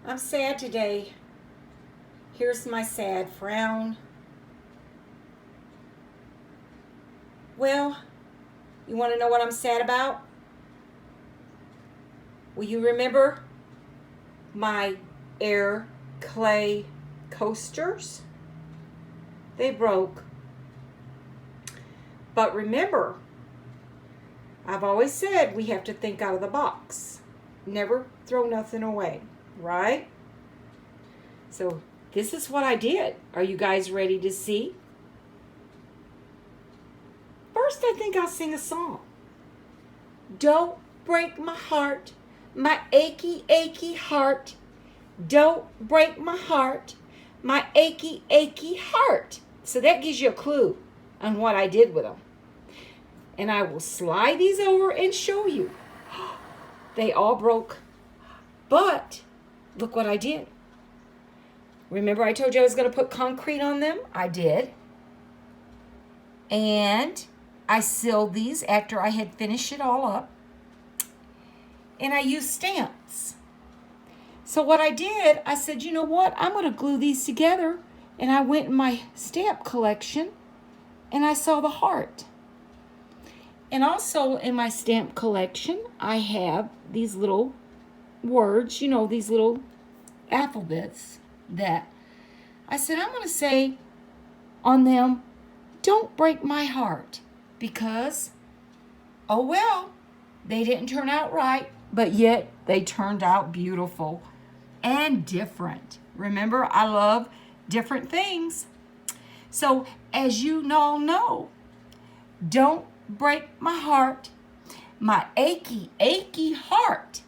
I'm sad today. Here's my sad frown. Well, you want to know what I'm sad about? Will you remember my air clay coasters? They broke. But remember, I've always said we have to think out of the box. Never throw nothing away, right? So this is what I did. Are you guys ready to see? First, I think I'll sing a song. Don't break my heart, my achy, achy heart. Don't break my heart, my achy, achy heart. So that gives you a clue on what I did with them. And I will slide these over and show you. They all broke. But look what I did. Remember I told you I was going to put concrete on them? I did. And I sealed these after I had finished it all up. And I used stamps. So what I did, I said, you know what? I'm going to glue these together. And I went in my stamp collection and I saw the heart. And also in my stamp collection, I have these little words, these little alphabets that I said, I'm going to say on them, don't break my heart, because, oh well, they didn't turn out right, but yet they turned out beautiful and different. Remember, I love different things. So as you all know, don't break my heart, my achy, achy heart.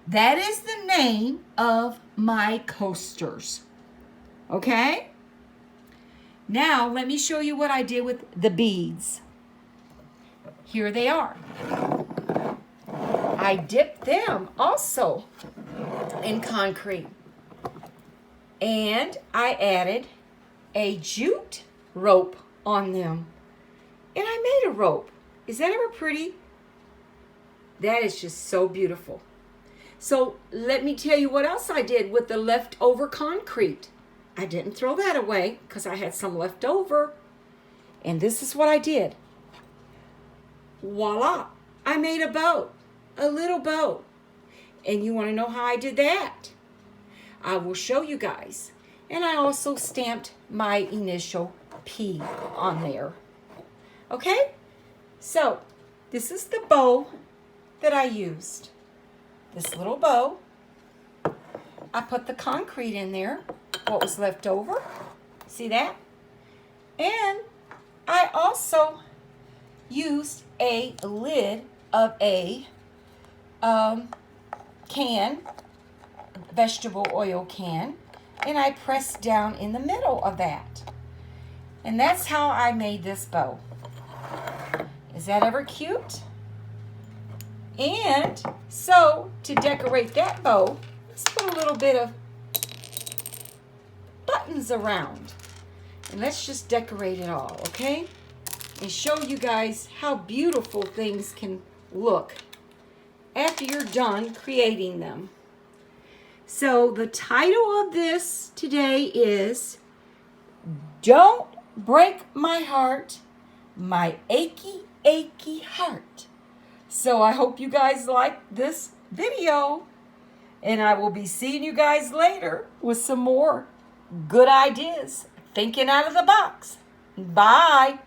That is the name of my coasters. Okay? Now, let me show you what I did with the beads. Here they are. I dipped them also in concrete. And I added a jute rope on them. And I made a rope. Is that ever pretty? That is just so beautiful. So let me tell you what else I did with the leftover concrete. I didn't throw that away because I had some left over. And this is what I did. Voila! I made a bow, a little bow. And you want to know how I did that? I will show you guys. And I also stamped my initial P on there. Okay? So, this is the bow that I used. This little bow. I put the concrete in there, what was left over. See that? And I also used a lid of a can, vegetable oil can, and I pressed down in the middle of that. And that's how I made this bow. Is that ever cute? And so, to decorate that bow, let's put a little bit of buttons around. And let's just decorate it all, okay? And show you guys how beautiful things can look after you're done creating them. So, the title of this today is Don't Break My Heart, My Achy, Achy Heart. So I hope you guys like this video, and I will be seeing you guys later with some more good ideas, thinking out of the box. Bye.